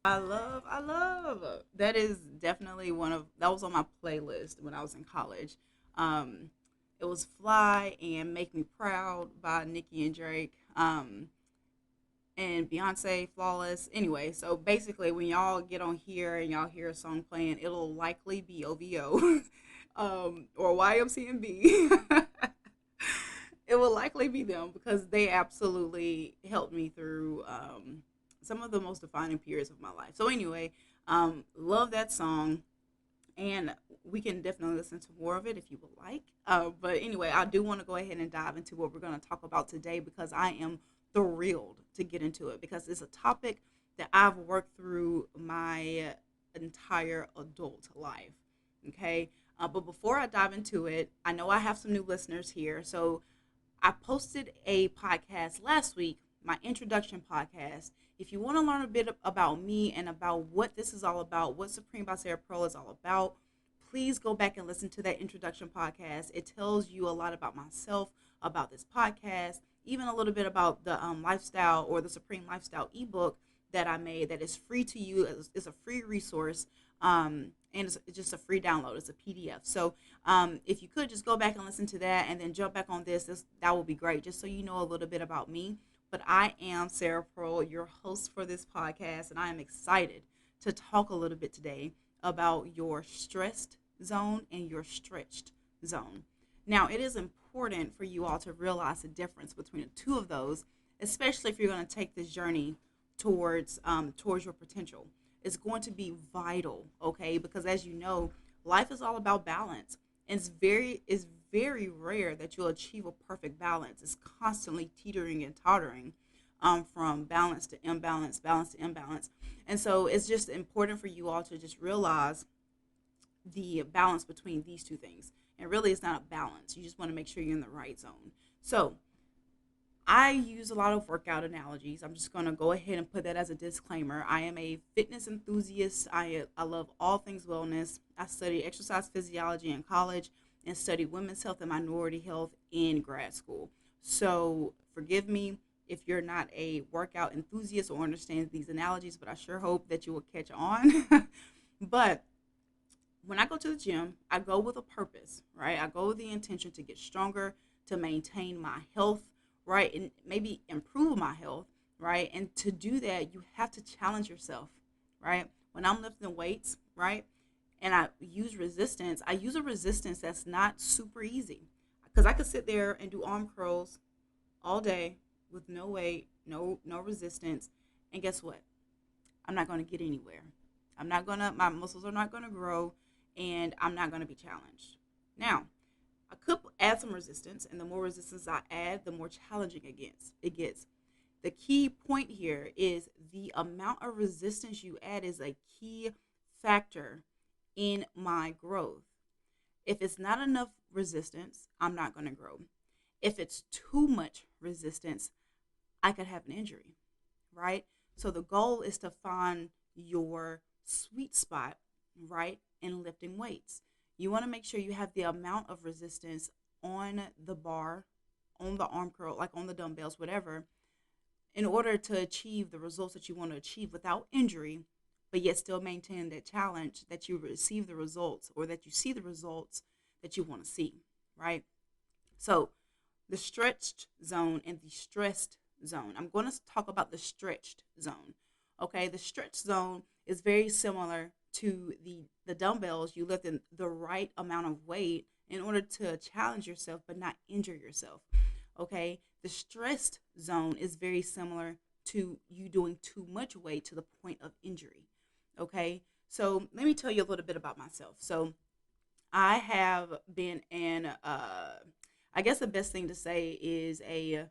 I love. That is definitely that was on my playlist when I was in college. Um, it was "Fly" and "Make Me Proud" by Nicki and Drake. And Beyonce, "Flawless." Anyway, so basically, when y'all get on here and y'all hear a song playing, it'll likely be OVO, or YMCMB. It will likely be them because they absolutely helped me through some of the most defining periods of my life. So anyway, love that song, and we can definitely listen to more of it if you would like. But anyway, I do want to go ahead and dive into what we're going to talk about today because I am thrilled to get into it because it's a topic that I've worked through my entire adult life. Okay. But before I dive into it, I know I have some new listeners here. So I posted a podcast last week, my introduction podcast. If you want to learn a bit about me and about what this is all about, what Supreme by Sarah Pearl is all about, please go back and listen to that introduction podcast. It tells you a lot about myself, about this podcast, even a little bit about the lifestyle or the Supreme Lifestyle ebook that I made that is free to you. It's a free resource. And it's just a free download. It's a PDF. So if you could just go back and listen to that and then jump back on this, that would be great, just so you know a little bit about me. But I am Sarah Pearl, your host for this podcast, and I am excited to talk a little bit today about your stressed zone and your stretched zone. Now, it is important for you all to realize the difference between the two of those, especially if you're going to take this journey towards your potential. It's going to be vital, okay? Because as you know, life is all about balance. And it's very rare that you'll achieve a perfect balance. It's constantly teetering and tottering from balance to imbalance, balance to imbalance. And so it's just important for you all to just realize the balance between these two things. And really, it's not a balance. You just want to make sure you're in the right zone. So I use a lot of workout analogies. I'm just going to go ahead and put that as a disclaimer. I am a fitness enthusiast. I love all things wellness. I studied exercise physiology in college and studied women's health and minority health in grad school. So forgive me if you're not a workout enthusiast or understand these analogies, but I sure hope that you will catch on. But when I go to the gym, I go with a purpose, right? I go with the intention to get stronger, to maintain my health, right? And maybe improve my health, right? And to do that, you have to challenge yourself, right? When I'm lifting weights, right? And I use a resistance that's not super easy. Because I could sit there and do arm curls all day with no weight, no resistance. And guess what? I'm not going to get anywhere. My muscles are not going to grow, and I'm not going to be challenged. Now, I could add some resistance, and the more resistance I add, the more challenging it gets. The key point here is the amount of resistance you add is a key factor in my growth. If it's not enough resistance, I'm not going to grow. If it's too much resistance, I could have an injury, right? So the goal is to find your sweet spot, right, in lifting weights. You want to make sure you have the amount of resistance on the bar, on the arm curl, like on the dumbbells, whatever, in order to achieve the results that you want to achieve without injury, but yet still maintain that challenge that you receive the results or that you see the results that you want to see, right? So the stretched zone and the stressed zone. I'm going to talk about the stretched zone. Okay, the stretched zone is very similar to the dumbbells. You lift in the right amount of weight in order to challenge yourself but not injure yourself. Okay, the stressed zone is very similar to you doing too much weight to the point of injury. Okay, so let me tell you a little bit about myself. So I have been I guess the best thing to say is a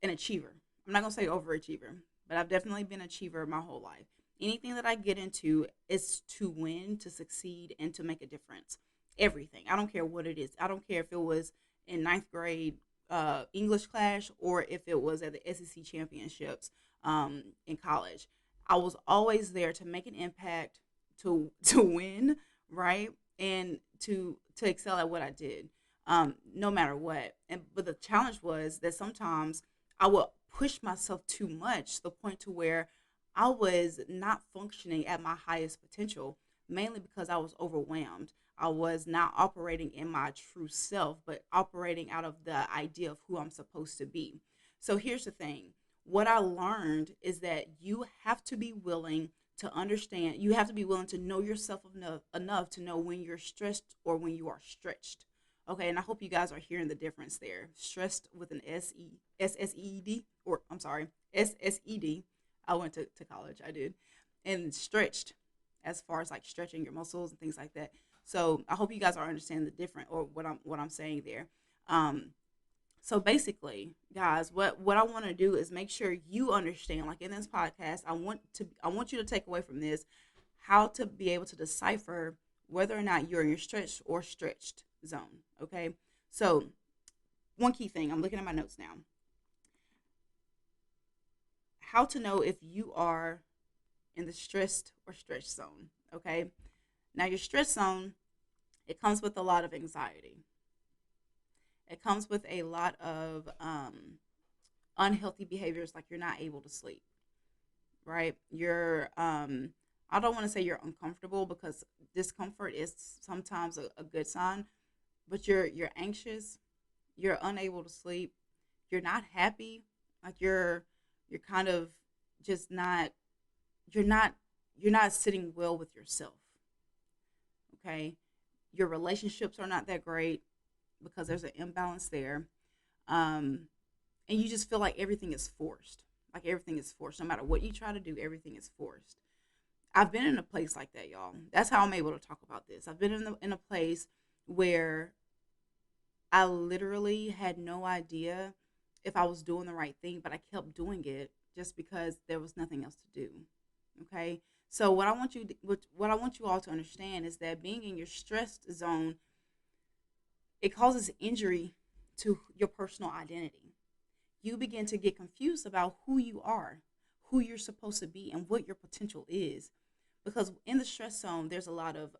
an achiever. I'm not gonna say overachiever, but I've definitely been an achiever my whole life. Anything that I get into is to win, to succeed, and to make a difference. Everything. I don't care what it is. I don't care if it was in ninth grade English class or if it was at the SEC championships in college. I was always there to make an impact, to win, right, and to excel at what I did, no matter what. And but the challenge was that sometimes I would push myself too much to the point to where I was not functioning at my highest potential, mainly because I was overwhelmed. I was not operating in my true self, but operating out of the idea of who I'm supposed to be. So here's the thing, what I learned is that you have to be willing to understand, you have to be willing to know yourself enough to know when you're stressed or when you are stretched. Okay, and I hope you guys are hearing the difference there. Stressed with an S-S-E-D, or I'm sorry, S-S-E-D. I went to college, I did. And stretched, as far as like stretching your muscles and things like that. So I hope you guys are understanding the different, or what I'm saying there. Um, so basically, guys, what I want to do is make sure you understand. Like in this podcast, I want you to take away from this how to be able to decipher whether or not you're in your stretched or stretched zone. Okay, so one key thing, I'm looking at my notes now. How to know if you are in the stressed or stretched zone. Okay, now your stress zone, it comes with a lot of anxiety. It comes with a lot of unhealthy behaviors, like you're not able to sleep, right? I don't want to say you're uncomfortable, because discomfort is sometimes a good sign, but you're anxious, you're unable to sleep, you're not happy, like you're kind of just not, you're not you're not sitting well with yourself. Okay, your relationships are not that great because there's an imbalance there. um and you just feel like everything is forced, like everything is forced, no matter what you try to do, everything is forced. I've been in a place like that, y'all. That's how I'm able to talk about this. I've been in a place where I literally had no idea if I was doing the right thing, but I kept doing it just because there was nothing else to do. Okay? So what I want you all to understand is that being in your stressed zone, it causes injury to your personal identity. You begin to get confused about who you are, who you're supposed to be, and what your potential is. Because in the stress zone, there's a lot of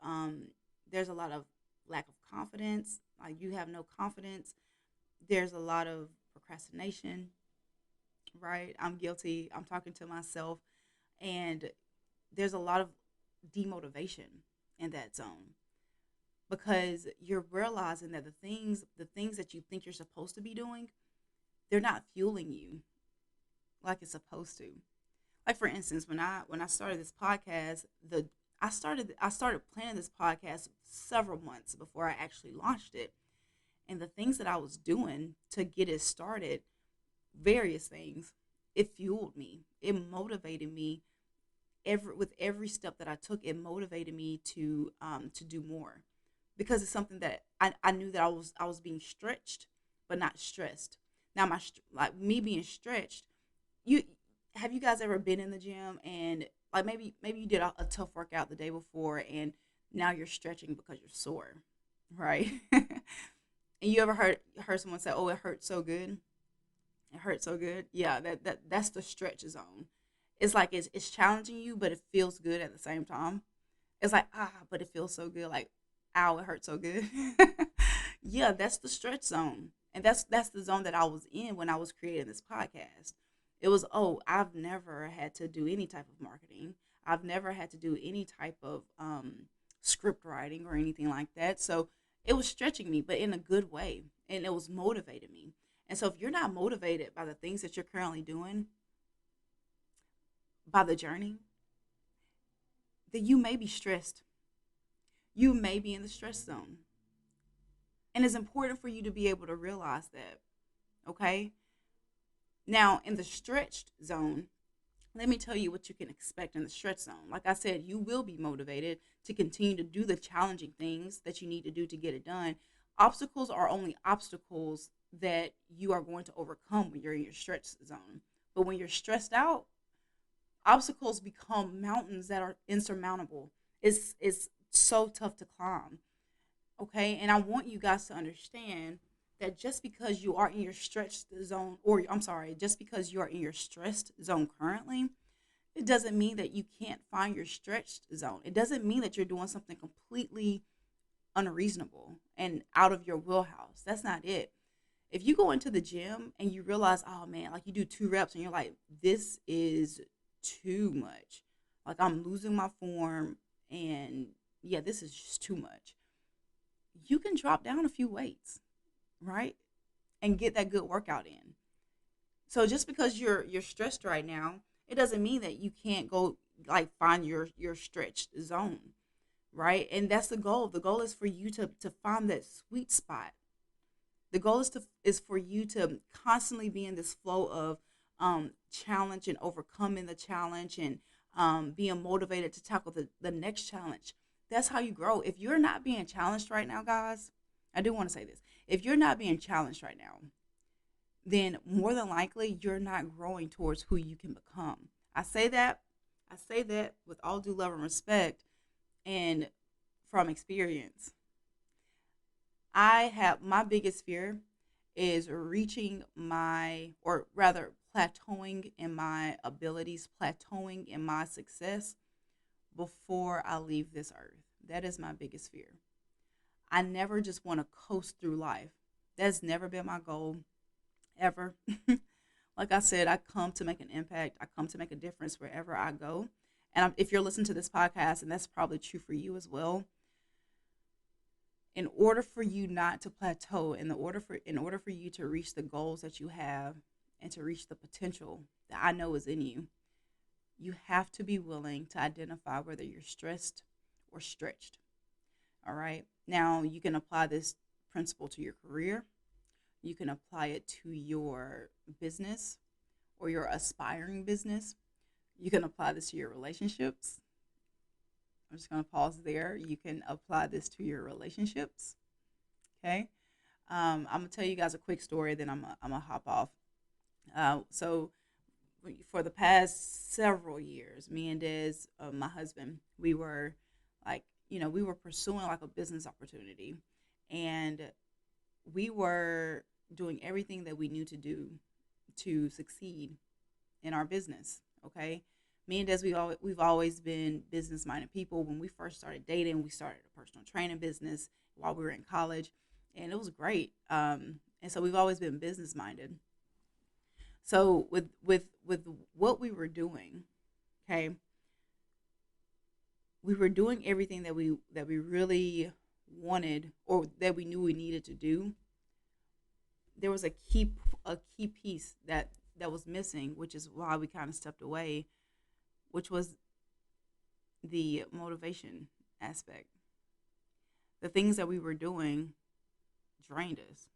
lack of confidence. Like you have no confidence. There's a lot of procrastination, right? I'm guilty. I'm talking to myself, and there's a lot of demotivation in that zone, because you're realizing that the things that you think you're supposed to be doing, they're not fueling you like it's supposed to. Like for instance, when I started this podcast, the I started planning this podcast several months before I actually launched it. And the things that I was doing to get it started, various things, it fueled me. It motivated me. Every step that I took, it motivated me to do more, because it's something that I knew that I was being stretched, but not stressed. Now like me being stretched, you have you guys ever been in the gym and like maybe you did a tough workout the day before, and now you're stretching because you're sore, right? And you ever heard someone say, "Oh, it hurts so good. It hurts so good." Yeah, that's the stretch zone. It's like it's challenging you, but it feels good at the same time. It's like, but it feels so good. Like, ow, it hurts so good. Yeah, that's the stretch zone. And that's the zone that I was in when I was creating this podcast. It was, oh, I've never had to do any type of marketing. I've never had to do any type of script writing or anything like that. So it was stretching me, but in a good way. And it was motivating me. And so if you're not motivated by the things that you're currently doing, by the journey, then you may be stressed. You may be in the stress zone. And it's important for you to be able to realize that. Okay. Now, in the stretched zone, let me tell you what you can expect in the stretch zone. Like I said, you will be motivated to continue to do the challenging things that you need to do to get it done. Obstacles are only obstacles that you are going to overcome when you're in your stretch zone. But when you're stressed out, obstacles become mountains that are insurmountable. It's so tough to climb. Okay, and I want you guys to understand that just because you are in your stretched zone, or I'm sorry, just because you are in your stressed zone currently, it doesn't mean that you can't find your stretched zone. It doesn't mean that you're doing something completely unreasonable and out of your wheelhouse. That's not it. If you go into the gym and you realize, oh man, like you do 2 reps and you're like, this is too much. Like I'm losing my form and yeah, this is just too much. You can drop down a few weights, right? And get that good workout in. So just because you're stressed right now, it doesn't mean that you can't go like find your stretched zone, right? And that's the goal. The goal is for you to find that sweet spot. The goal is for you to constantly be in this flow of challenge and overcoming the challenge and being motivated to tackle the next challenge. That's how you grow. If you're not being challenged right now, guys, I do want to say this. If you're not being challenged right now, then more than likely you're not growing towards who you can become. I say that, I say that with all due love and respect and from experience. I have my biggest fear is reaching my, or rather, plateauing in my abilities, plateauing in my success before I leave this earth. That is my biggest fear. I never just want to coast through life. That's never been my goal ever. Like I said, I come to make an impact. I come to make a difference wherever I go. And if you're listening to this podcast, and that's probably true for you as well, in order for you not to plateau, in order for you to reach the goals that you have and to reach the potential that I know is in you, you have to be willing to identify whether you're stressed or stretched. All right. Now you can apply this principle to your career. You can apply it to your business or your aspiring business. You can apply this to your relationships. I'm just going to pause there. You can apply this to your relationships. Okay. I'm going to tell you guys a quick story, then I'm going to hop off. So, for the past several years, me and Des, my husband, we were like, we were pursuing like a business opportunity. And we were doing everything that we knew to do to succeed in our business. Okay. Me and Des, we've always been business minded people. When we first started dating, we started a personal training business while we were in college, and it was great. And so we've always been business minded. So with what we were doing, okay, we were doing everything that we really wanted or that we knew we needed to do. There was a key piece that was missing, which is why we kind of stepped away, which was the motivation aspect. The things that we were doing drained us.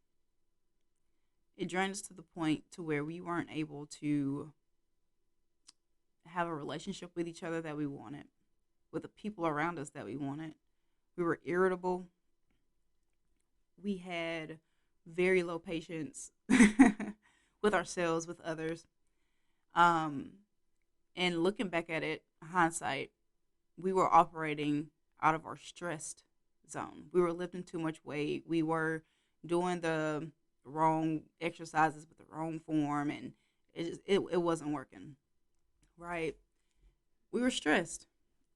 It drained us to the point to where we weren't able to have a relationship with each other that we wanted, with the people around us that we wanted. We were irritable. We had very low patience with ourselves, with others. Um, and looking back at it, hindsight, we were operating out of our stressed zone. We were lifting too much weight. We were doing the wrong exercises with the wrong form, and it wasn't working. Right? We were stressed,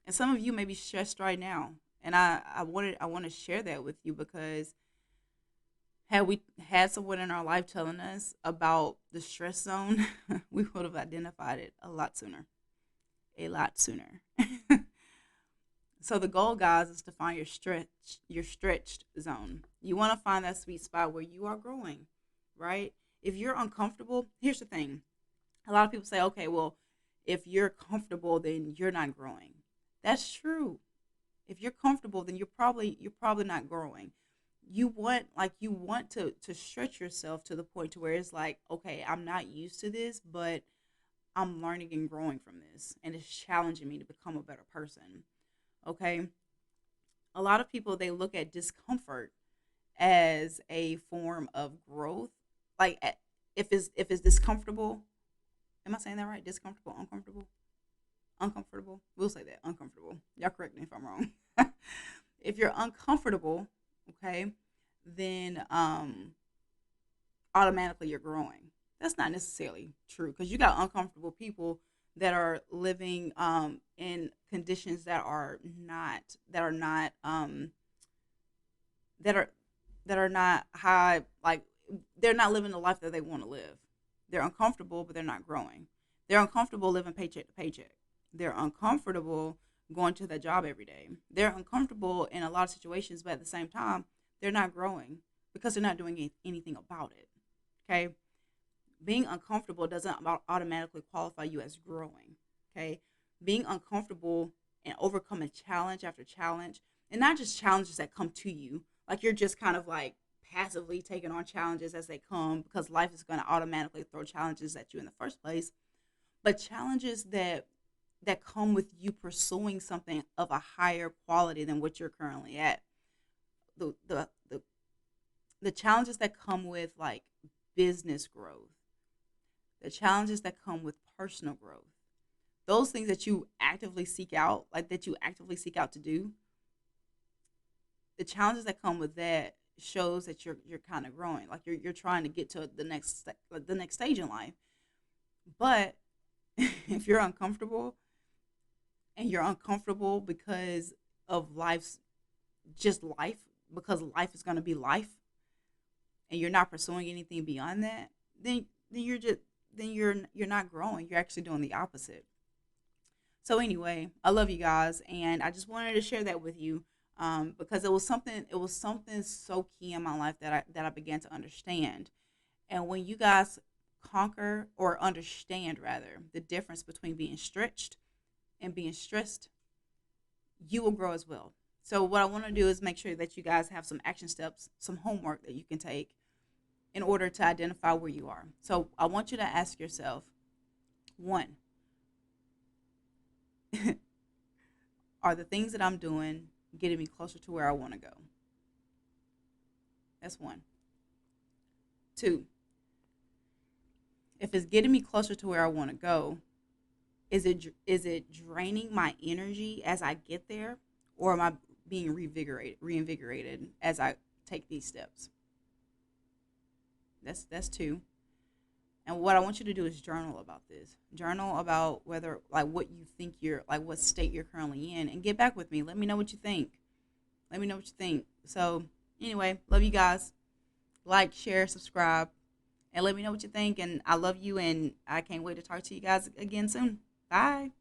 and some of you may be stressed right now. And I want to share that with you because had we had someone in our life telling us about the stress zone, we would have identified it a lot sooner. A lot sooner. So the goal, guys, is to find your stretched zone. You want to find that sweet spot where you are growing, right? If you're uncomfortable, here's the thing. A lot of people say, okay, well, if you're comfortable, then you're not growing. That's true. If you're comfortable, then you're probably not growing. You want to stretch yourself to the point to where it's like, okay, I'm not used to this, but I'm learning and growing from this, and it's challenging me to become a better person. Okay, a lot of people, they look at discomfort as a form of growth. Like if it's discomfortable, am I saying that right? Discomfortable, uncomfortable, uncomfortable. We'll say that uncomfortable. Y'all correct me if I'm wrong. If you're uncomfortable, okay, then automatically you're growing. That's not necessarily true because you got uncomfortable people that are living in conditions that are that are not high, like they're not living the life that they want to live. They're uncomfortable, but they're not growing. They're uncomfortable living paycheck to paycheck. They're uncomfortable going to their job every day. They're uncomfortable in a lot of situations, but at the same time, they're not growing because they're not doing anything about it. Okay. Being uncomfortable doesn't automatically qualify you as growing. Okay. Being uncomfortable and overcoming challenge after challenge, and not just challenges that come to you, like you're just kind of like passively taking on challenges as they come because life is going to automatically throw challenges at you in the first place, but challenges that come with you pursuing something of a higher quality than what you're currently at. The challenges that come with like business growth, the challenges that come with personal growth, those things that you actively seek out, like that you actively seek out to do, the challenges that come with that shows that you're kind of growing, like you're trying to get to the next stage in life. But if you're uncomfortable, and you're uncomfortable because of life's just life, because life is going to be life, and you're not pursuing anything beyond that, then you're not growing. You're actually doing the opposite. So anyway, I love you guys, and I just wanted to share that with you, because it was something so key in my life that I began to understand. And when you guys conquer or understand rather the difference between being stretched and being stressed, you will grow as well. So what I want to do is make sure that you guys have some action steps, some homework that you can take in order to identify where you are. So I want you to ask yourself, one, are the things that I'm doing getting me closer to where I want to go? That's one. Two, if it's getting me closer to where I want to go, is it draining my energy as I get there, or am I being reinvigorated as I take these steps? That's two. And what I want you to do is journal about this. Journal about whether like what you think you're like what state you're currently in, and get back with me. Let me know what you think. Let me know what you think. So anyway, love you guys. Like, share, subscribe, and let me know what you think. And I love you, and I can't wait to talk to you guys again soon. Bye.